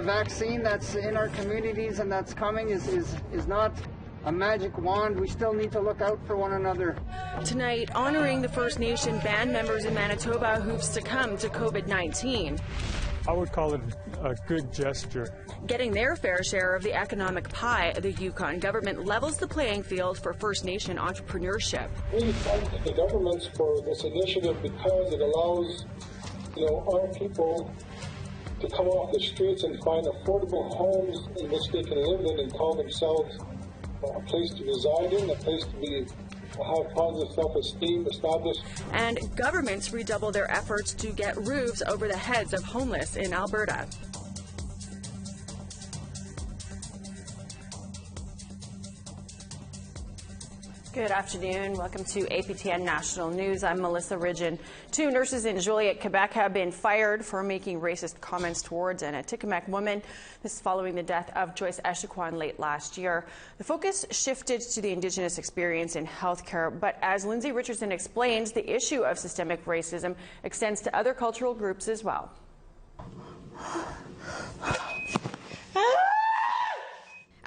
vaccine that's in our communities and that's coming is not a magic wand. We still need to look out for one another. Tonight, honoring the First Nation band members in Manitoba who've succumbed to COVID-19. I would call it a good gesture. Getting their fair share of the economic pie, the Yukon government levels the playing field for First Nation entrepreneurship. We thank the governments for this initiative because it allows, our people to come off the streets and find affordable homes in which they can live in and call themselves a place to reside in, a place to have positive self-esteem established. And governments redouble their efforts to get roofs over the heads of homeless in Alberta. Good afternoon. Welcome to APTN National News. I'm Melissa Ridgen. 2 nurses in Joliet, Quebec have been fired for making racist comments towards an Atikamekw woman. This is following the death of Joyce Echaquan late last year. The focus shifted to the Indigenous experience in healthcare, but as Lindsay Richardson explains, the issue of systemic racism extends to other cultural groups as well.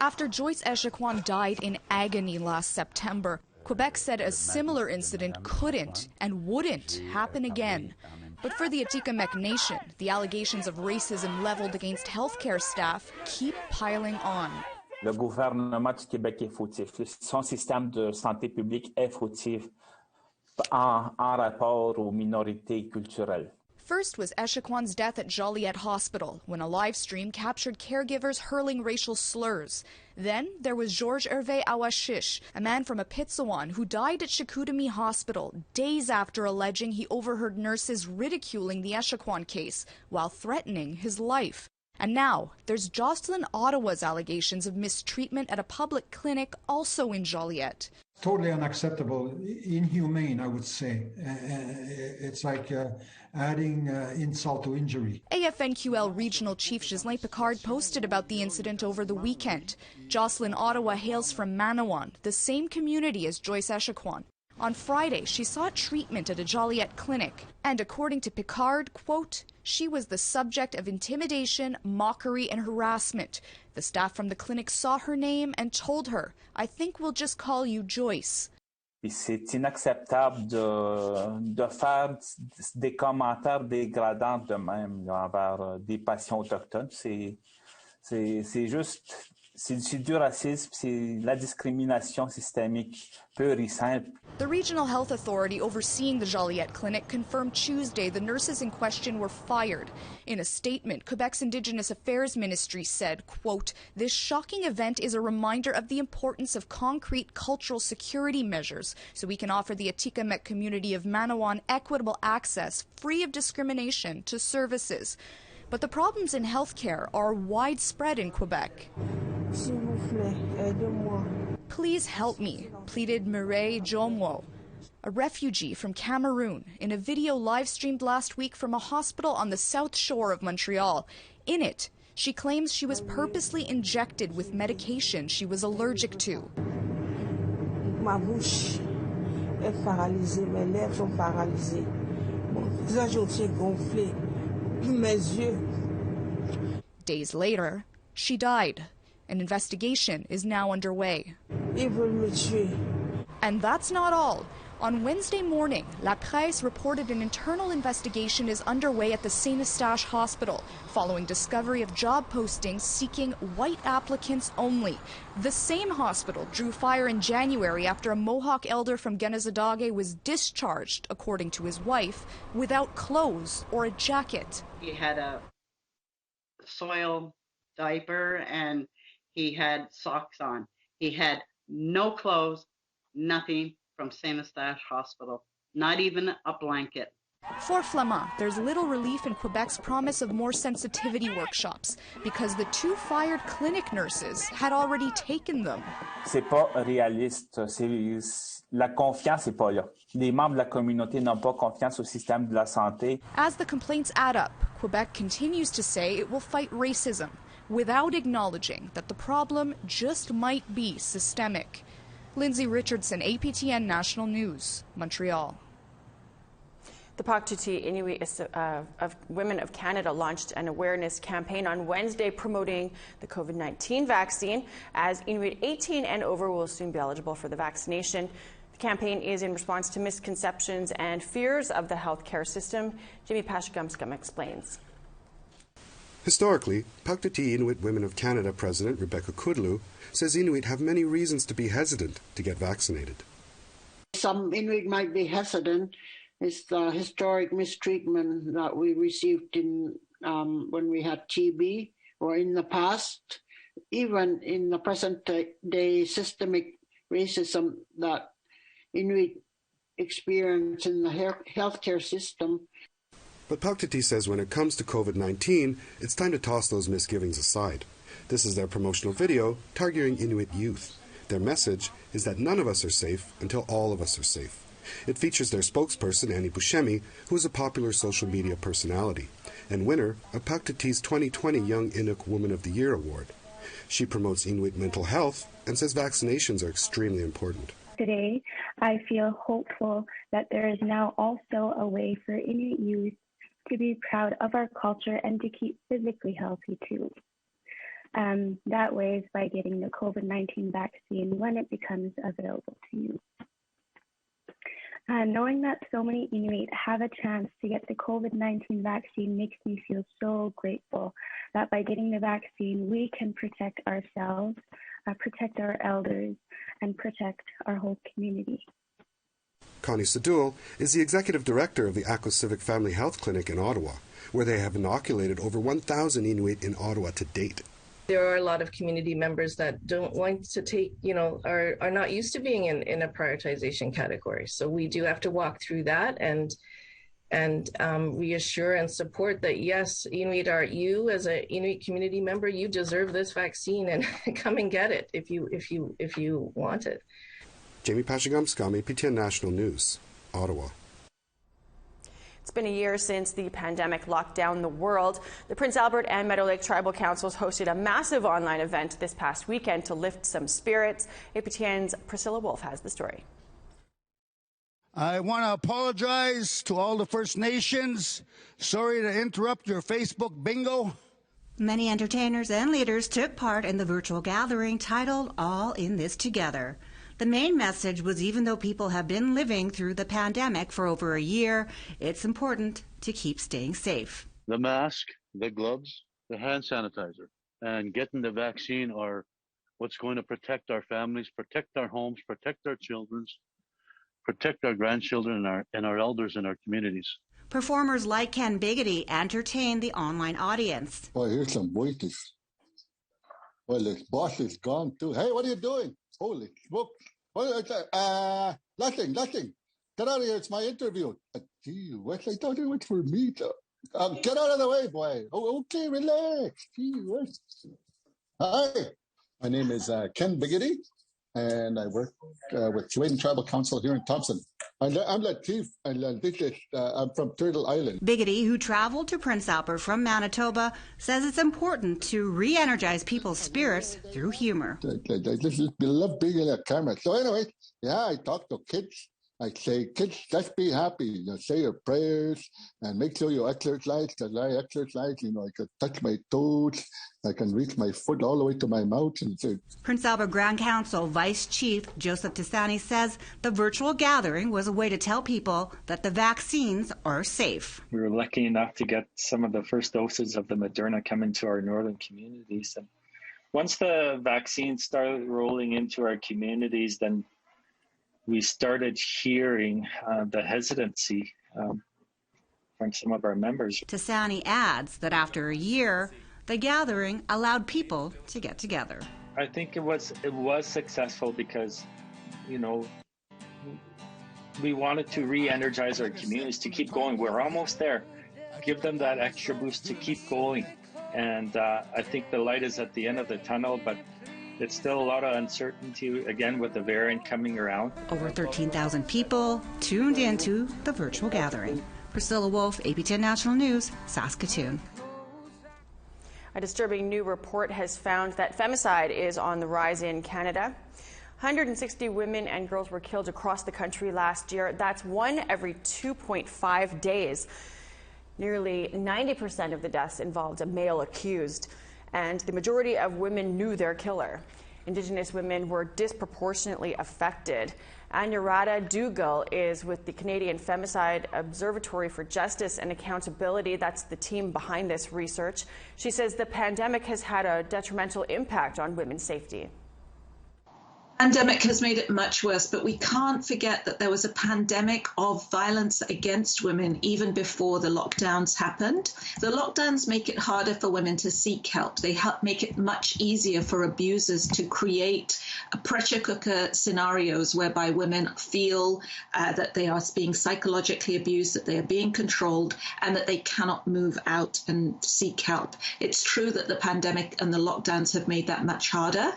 After Joyce Echaquan died in agony last September, Quebec said a similar incident couldn't and wouldn't happen again. But for the Atikamekw Nation, the allegations of racism leveled against healthcare staff keep piling on. Le gouvernement du Québec est fautif. Son système de santé publique est fautif en rapport aux minorités culturelles. First was Echaquan's death at Joliet Hospital, when a live stream captured caregivers hurling racial slurs. Then there was Georges Hervé Awashish, a man from Apitsawan who died at Chicoutimi Hospital days after alleging he overheard nurses ridiculing the Echaquan case while threatening his life. And now there's Jocelyn Ottawa's allegations of mistreatment at a public clinic also in Joliet. Totally unacceptable, inhumane, I would say. It's like adding insult to injury. AFNQL Regional Chief Ghislain Picard posted about the incident over the weekend. Jocelyn Ottawa hails from Manawan, the same community as Joyce Echaquan. On Friday, she sought treatment at a Joliet clinic, and according to Picard, quote, she was the subject of intimidation, mockery, and harassment. The staff from the clinic saw her name and told her, I think we'll just call you Joyce. C'est inacceptable de faire des commentaires dégradants de même envers des patients autochtones. C'est juste, c'est du racisme, c'est la discrimination systémique pure et simple. The regional health authority overseeing the Joliet clinic confirmed Tuesday the nurses in question were fired. In a statement, Quebec's Indigenous Affairs Ministry said, quote, this shocking event is a reminder of the importance of concrete cultural security measures so we can offer the Atikamekw community of Manawan equitable access, free of discrimination, to services. But the problems in healthcare are widespread in Quebec. S'il vous plaît, aidez-moi. Please help me, pleaded Mireille Jomwo, a refugee from Cameroon, in a video live-streamed last week from a hospital on the south shore of Montreal. In it, she claims she was purposely injected with medication she was allergic to. Ma bouche est paralysée, mes lèvres sont paralysées. Mon visage entier gonflé, mes yeux. Days later, she died. An investigation is now underway. Ils veulent me tuer. And that's not all. On Wednesday morning, La Presse reported an internal investigation is underway at the Saint-Eustache Hospital, following discovery of job postings seeking white applicants only. The same hospital drew fire in January after a Mohawk elder from Ganazadage was discharged, according to his wife, without clothes or a jacket. He had a soiled diaper and he had socks on. He had no clothes, nothing from Saint-Eustache Hospital, not even a blanket. For Flamand, there's little relief in Quebec's promise of more sensitivity workshops because the 2 fired clinic nurses had already taken them. C'est pas réaliste. La confiance n'est pas là. Les membres de la communauté n'ont pas confiance au système de la santé. As the complaints add up, Quebec continues to say it will fight racism, without acknowledging that the problem just might be systemic. Lindsay Richardson, APTN National News, Montreal. The Paktuti Inuit of Women of Canada launched an awareness campaign on Wednesday promoting the COVID-19 vaccine, as Inuit 18 and over will soon be eligible for the vaccination. The campaign is in response to misconceptions and fears of the healthcare system. Jimmy Pashigumskam explains. Historically, Paktuti Inuit Women of Canada President Rebecca Kudlu says Inuit have many reasons to be hesitant to get vaccinated. Some Inuit might be hesitant. It's the historic mistreatment that we received in when we had TB, or in the past, even in the present day systemic racism that Inuit experience in the healthcare system. But Paktuti says when it comes to COVID-19, it's time to toss those misgivings aside. This is their promotional video targeting Inuit youth. Their message is that none of us are safe until all of us are safe. It features their spokesperson, Annie Buscemi, who is a popular social media personality and winner of Paktuti's 2020 Young Inuk Woman of the Year award. She promotes Inuit mental health and says vaccinations are extremely important. Today, I feel hopeful that there is now also a way for Inuit youth to be proud of our culture and to keep physically healthy too. That way is by getting the COVID-19 vaccine when it becomes available to you. Knowing that so many Inuit have a chance to get the COVID-19 vaccine makes me feel so grateful that by getting the vaccine, we can protect ourselves, protect our elders, and protect our whole community. Connie Sadul is the executive director of the Ako Civic Family Health Clinic in Ottawa, where they have inoculated over 1,000 Inuit in Ottawa to date. There are a lot of community members that don't want to take, are not used to being in a prioritization category. So we do have to walk through that and reassure and support that, yes, Inuit you as an Inuit community member, you deserve this vaccine and come and get it if you want it. Jamie Pashigumskam, APTN National News, Ottawa. It's been a year since the pandemic locked down the world. The Prince Albert and Meadow Lake Tribal Councils hosted a massive online event this past weekend to lift some spirits. APTN's Priscilla Wolf has the story. I want to apologize to all the First Nations. Sorry to interrupt your Facebook bingo. Many entertainers and leaders took part in the virtual gathering titled All in This Together. The main message was, even though people have been living through the pandemic for over a year, it's important to keep staying safe. The mask, the gloves, the hand sanitizer, and getting the vaccine are what's going to protect our families, protect our homes, protect our children, protect our grandchildren and our elders in our communities. Performers like Ken Biggity entertained the online audience. Oh, here's some voices. Well, this boss is gone too. Hey, what are you doing? Holy smoke. Nothing. Get out of here. It's my interview. Gee, what? I thought it was for me. Get out of the way, boy. Oh, okay, relax. Gee, what? Hi. My name is Ken Biggity, and I work with Chilean Tribal Council here in Thompson. I'm Latif, and I'm from Turtle Island. Biggity, who traveled to Prince Albert from Manitoba, says it's important to re-energize people's spirits through humor. I just love being in that camera. So anyway, I talk to kids. I say, kids, just be happy. Say your prayers and make sure you exercise. Because I exercise, I can touch my toes. I can reach my foot all the way to my mouth. Prince Albert Grand Council Vice Chief Joseph Tisani says the virtual gathering was a way to tell people that the vaccines are safe. We were lucky enough to get some of the first doses of the Moderna come into our northern communities. And once the vaccines started rolling into our communities, then we started hearing the hesitancy from some of our members. Tisani adds that after a year, the gathering allowed people to get together. I think it was successful because, we wanted to re-energize our communities to keep going. We're almost there. Give them that extra boost to keep going. And I think the light is at the end of the tunnel, but it's still a lot of uncertainty, again, with the variant coming around. Over 13,000 people tuned into the virtual gathering. Priscilla Wolf, APTN National News, Saskatoon. A disturbing new report has found that femicide is on the rise in Canada. 160 women and girls were killed across the country last year. That's one every 2.5 days. Nearly 90% of the deaths involved a male accused, and the majority of women knew their killer. Indigenous women were disproportionately affected. Anurada Dougal is with the Canadian Femicide Observatory for Justice and Accountability. That's the team behind this research. She says the pandemic has had a detrimental impact on women's safety. Pandemic has made it much worse, but we can't forget that there was a pandemic of violence against women even before the lockdowns happened. The lockdowns make it harder for women to seek help. They make it much easier for abusers to create pressure cooker scenarios whereby women feel that they are being psychologically abused, that they are being controlled, and that they cannot move out and seek help. It's true that the pandemic and the lockdowns have made that much harder.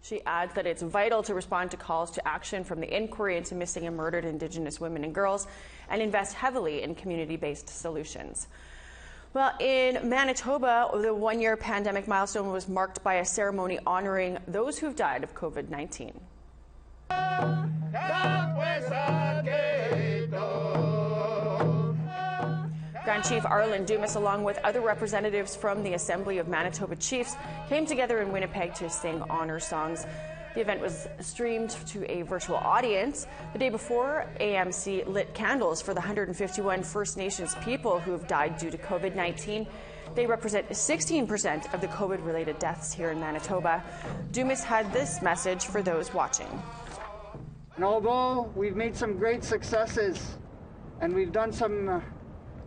She adds that it's vital to respond to calls to action from the inquiry into missing and murdered Indigenous women and girls and invest heavily in community-based solutions. Well, in Manitoba, the one-year pandemic milestone was marked by a ceremony honoring those who've died of COVID-19. Grand Chief Arlen Dumas, along with other representatives from the Assembly of Manitoba Chiefs, came together in Winnipeg to sing honor songs. The event was streamed to a virtual audience. The day before, AMC lit candles for the 151 First Nations people who have died due to COVID-19. They represent 16% of the COVID-related deaths here in Manitoba. Dumas had this message for those watching. And although we've made some great successes and we've done some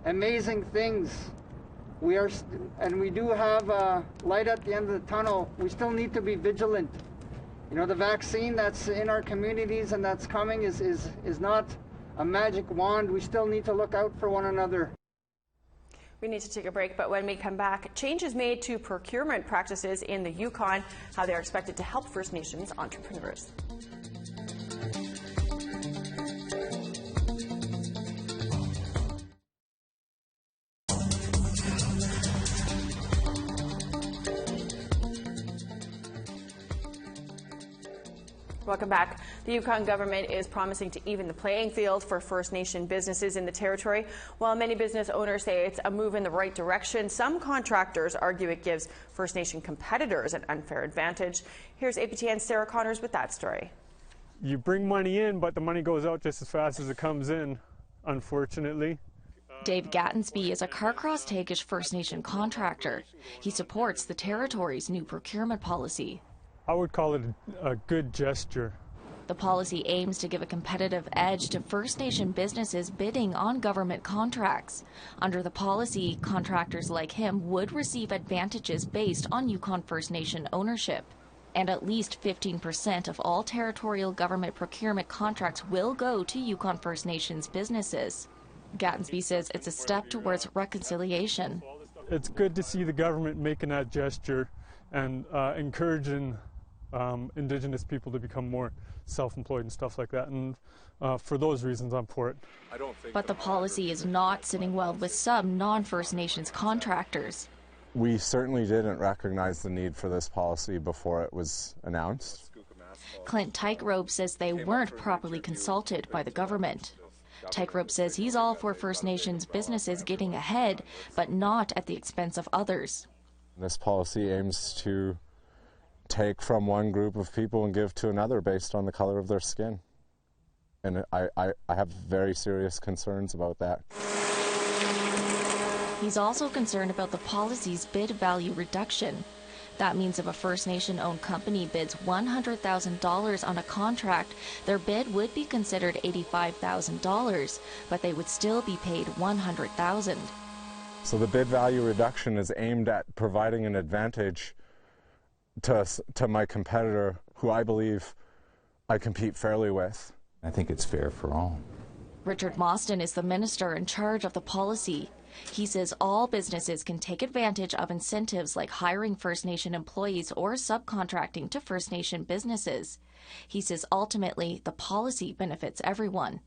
amazing things, we do have a light at the end of the tunnel. We still need to be vigilant. You know, the vaccine that's in our communities and that's coming is not a magic wand. We still need to look out for one another. We need to take a break, but when we come back, changes made to procurement practices in the Yukon, how they're expected to help First Nations entrepreneurs. Welcome back. The Yukon government is promising to even the playing field for First Nation businesses in the territory. While many business owners say it's a move in the right direction, some contractors argue it gives First Nation competitors an unfair advantage. Here's APTN's Sarah Connors with that story. You bring money in, but the money goes out just as fast as it comes in, unfortunately. Dave Gattensby is a Carcross-Tagish First Nation contractor. He supports the territory's new procurement policy. I would call it a good gesture. The policy aims to give a competitive edge to First Nation businesses bidding on government contracts. Under the policy, contractors like him would receive advantages based on Yukon First Nation ownership. And at least 15% of all territorial government procurement contracts will go to Yukon First Nations businesses. Gattensby says it's a step towards reconciliation. It's good to see the government making that gesture and encouraging Indigenous people to become more self-employed and stuff like that, and for those reasons I'm for it. But the policy is not sitting well with some non-First Nations contractors. We certainly didn't recognize the need for this policy before it was announced. Clint Tykerobe says they weren't properly consulted by the government. Tykerobe says he's all for First Nations businesses getting ahead, but not at the expense of others. This policy aims to take from one group of people and give to another based on the color of their skin. And I have very serious concerns about that. He's also concerned about the policy's bid value reduction. That means if a First Nation-owned company bids $100,000 on a contract, their bid would be considered $85,000, but they would still be paid $100,000. So the bid value reduction is aimed at providing an advantage to my competitor, who I believe I compete fairly with. I think it's fair for all. Richard Mostyn is the minister in charge of the policy. He says all businesses can take advantage of incentives like hiring First Nation employees or subcontracting to First Nation businesses. He says ultimately the policy benefits everyone.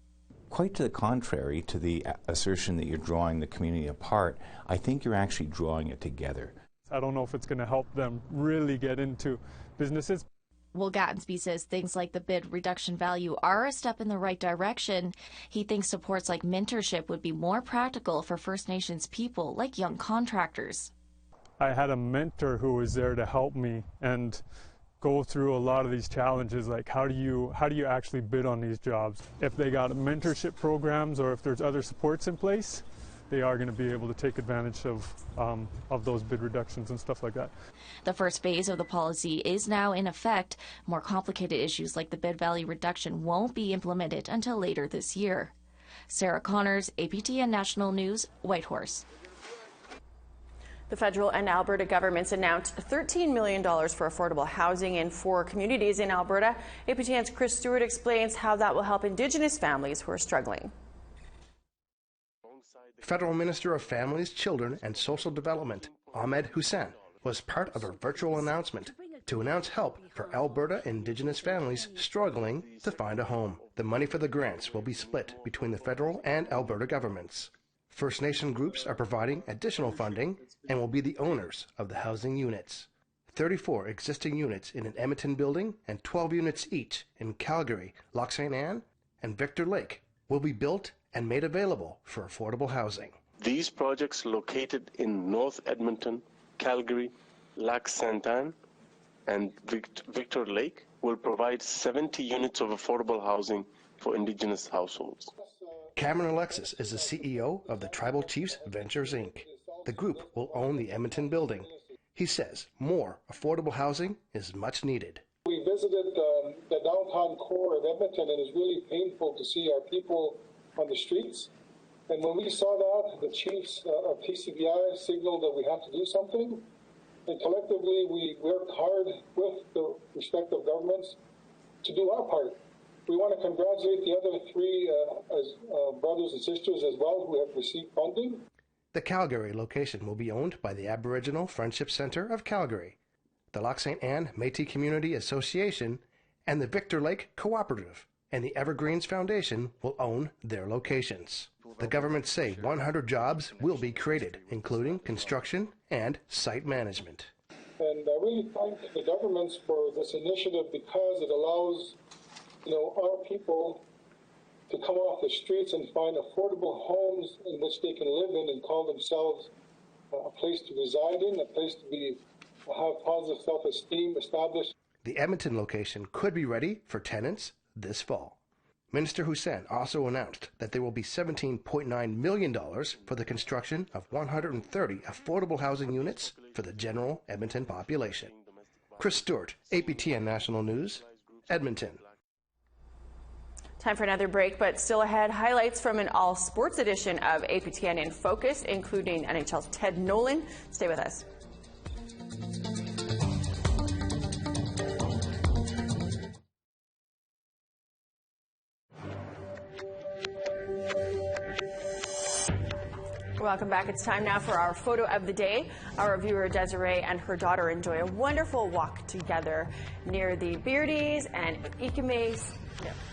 Quite to the contrary to the assertion that you're drawing the community apart, I think you're actually drawing it together. I don't know if it's going to help them really get into businesses. Will Gattensby says things like the bid reduction value are a step in the right direction. He thinks supports like mentorship would be more practical for First Nations people like young contractors. I had a mentor who was there to help me and go through a lot of these challenges, like how do you actually bid on these jobs. If they got mentorship programs or if there's other supports in place, they are going to be able to take advantage of those bid reductions and stuff like that. The first phase of the policy is now in effect. More complicated issues like the bid value reduction won't be implemented until later this year. Sarah Connors, APTN National News, Whitehorse. The federal and Alberta governments announced $13 million for affordable housing in 4 communities in Alberta. APTN's Chris Stewart explains how that will help Indigenous families who are struggling. Federal Minister of Families, Children and Social Development, Ahmed Hussein, was part of a virtual announcement to announce help for Alberta Indigenous families struggling to find a home. The money for the grants will be split between the federal and Alberta governments. First Nation groups are providing additional funding and will be the owners of the housing units. 34 existing units in an Edmonton building and 12 units each in Calgary, Lac St. Anne, and Victor Lake will be built and made available for affordable housing. These projects located in North Edmonton, Calgary, Lac St. Anne, and Victor Lake will provide 70 units of affordable housing for Indigenous households. Cameron Alexis is the CEO of the Tribal Chiefs Ventures, Inc. The group will own the Edmonton building. He says more affordable housing is much needed. We visited the downtown core of Edmonton, and it's really painful to see our people on the streets. And when we saw that, the chiefs of TCBI signaled that we have to do something. And collectively, we worked hard with the respective governments to do our part. We want to congratulate the other 3 brothers and sisters as well who have received funding. The Calgary location will be owned by the Aboriginal Friendship Centre of Calgary, the Lac St. Anne Métis Community Association, and the Victor Lake Cooperative, and the Evergreens Foundation will own their locations. The government say 100 jobs will be created, including construction and site management. And I really thank the governments for this initiative because it allows, our people to come off the streets and find affordable homes in which they can live in and call themselves a place to reside in, a place to have positive self-esteem established. The Edmonton location could be ready for tenants this fall. Minister Hussein also announced that there will be $17.9 million for the construction of 130 affordable housing units for the general Edmonton population. Chris Stewart, APTN National News, Edmonton. Time for another break, but still ahead, highlights from an all-sports edition of APTN in Focus, including NHL's Ted Nolan. Stay with us. Welcome back. It's time now for our photo of the day. Our viewer Desiree and her daughter enjoy a wonderful walk together near the Beardies and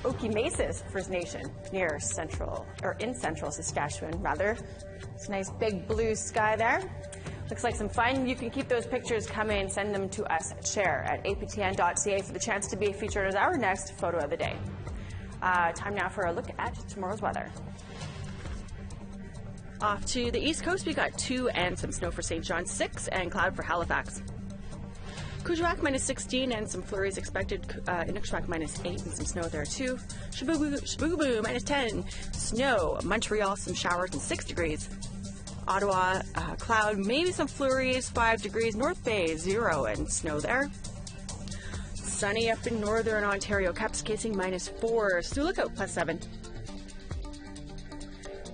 Okimaisis First Nation in central Saskatchewan, rather. It's a nice big blue sky there. Looks like some fun. You can keep those pictures coming. Send them to us. Share at aptn.ca for the chance to be featured as our next photo of the day. Time now for a look at tomorrow's weather. Off to the east coast, we got 2 and some snow for St. John, 6 and cloud for Halifax. Kuujjuaq -16 and some flurries expected. Inukjuak -8 and some snow there too. Shibugaboo -10, snow. Montreal some showers and 6 degrees. Ottawa cloud, maybe some flurries, 5 degrees. North Bay 0 and snow there. Sunny up in northern Ontario. Kapuskasing -4. Sioux Lookout +7.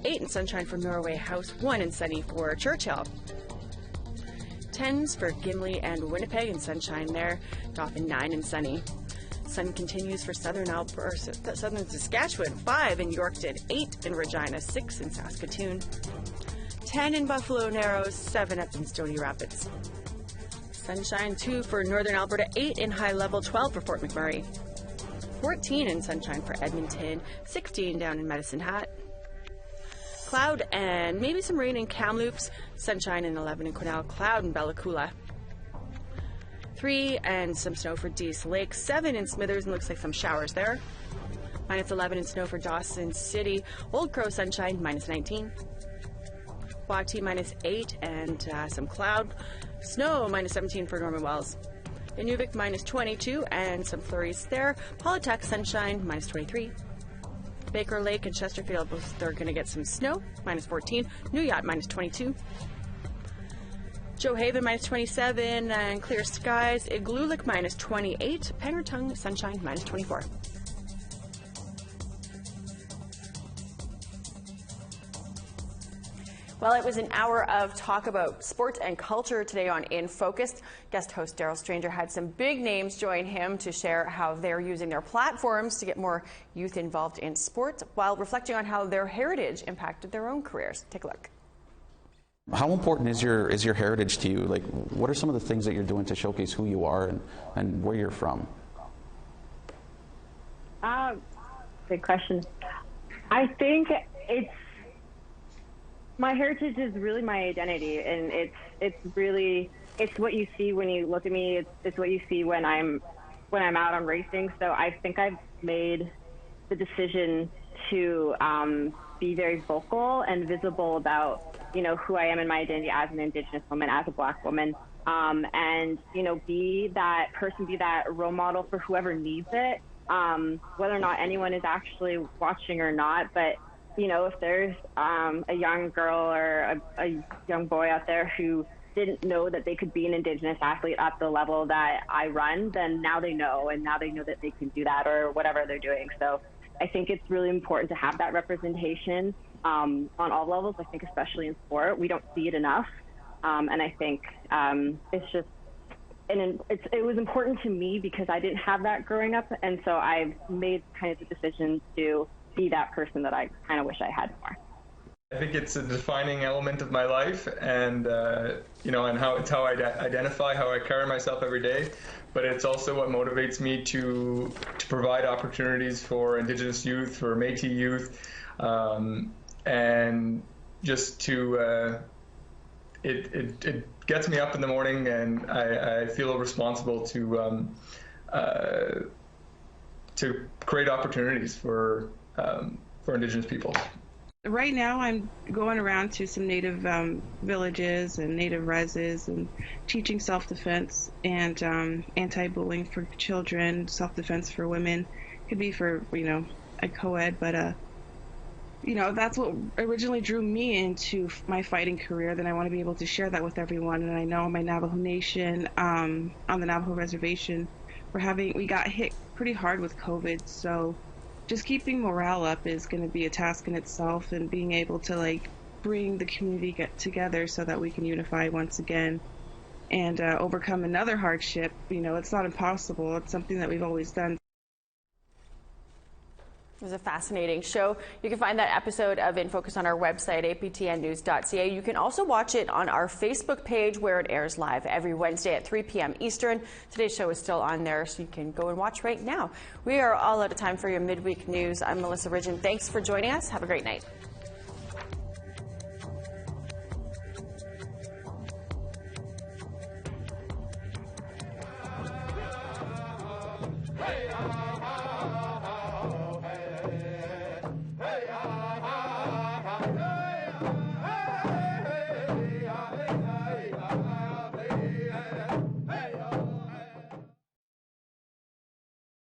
8 and sunshine for Norway House, 1 and sunny for Churchill. 10s for Gimli and Winnipeg and sunshine there. Dauphin 9 and sunny. Sun continues for southern Saskatchewan, 5 in Yorkton, 8 in Regina, 6 in Saskatoon. 10 in Buffalo Narrows, 7 up in Stony Rapids. Sunshine 2 for northern Alberta, 8 in High Level, 12 for Fort McMurray. 14 in sunshine for Edmonton, 16 down in Medicine Hat. Cloud and maybe some rain in Kamloops, sunshine in 11 in Quesnel, cloud in Bella Coola. -3, and some snow for Dease Lake. 7 in Smithers, and looks like some showers there. -11 in snow for Dawson City. Old Crow sunshine, -19. Waukegan, -8, and some cloud. Snow, -17 for Norman Wells. Inuvik, -22, and some flurries there. Paulatuck, sunshine, -23. Baker Lake and Chesterfield, they're going to get some snow, -14. New Yacht, -22. Joe Haven, -27, and clear skies. Igloolik, -28. Pangertung, sunshine, -24. Well, it was an hour of talk about sport and culture today on In Focus. Guest host Daryl Stranger had some big names join him to share how they're using their platforms to get more youth involved in sport while reflecting on how their heritage impacted their own careers. Take a look. How important is your heritage to you? Like, what are some of the things that you're doing to showcase who you are and where you're from? Good question. I think my heritage is really my identity, and it's what you see when you look at me. It's what you see when I'm out on racing. So I think I've made the decision to be very vocal and visible about who I am and my identity as an Indigenous woman, as a Black woman, and be that person, be that role model for whoever needs it, whether or not anyone is actually watching or not. But if there's a young girl or a young boy out there who didn't know that they could be an Indigenous athlete at the level that I run, then now they know, and now they know that they can do that or whatever they're doing. So I think it's really important to have that representation on all levels. I think especially in sport, we don't see it enough. And I think it's just, it was important to me because I didn't have that growing up. And so I've made kind of the decision to be that person that I kind of wish I had more. I think it's a defining element of my life, and and how I identify, how I carry myself every day. But it's also what motivates me to provide opportunities for Indigenous youth, for Métis youth, and just to it gets me up in the morning, and I feel responsible to create opportunities for Indigenous people. Right now I'm going around to some Native villages and Native reses and teaching self-defense and anti-bullying for children, self-defense for women. Could be for, a co-ed, but that's what originally drew me into my fighting career. Then I want to be able to share that with everyone. And I know my Navajo Nation, on the Navajo Reservation, we got hit pretty hard with COVID, so just keeping morale up is going to be a task in itself, and being able to bring the community together so that we can unify once again and overcome another hardship. It's not impossible. It's something that we've always done. It was a fascinating show. You can find that episode of In Focus on our website, aptnnews.ca. You can also watch it on our Facebook page, where it airs live every Wednesday at 3 p.m. Eastern. Today's show is still on there, so you can go and watch right now. We are all out of time for your midweek news. I'm Melissa Ridgen. Thanks for joining us. Have a great night.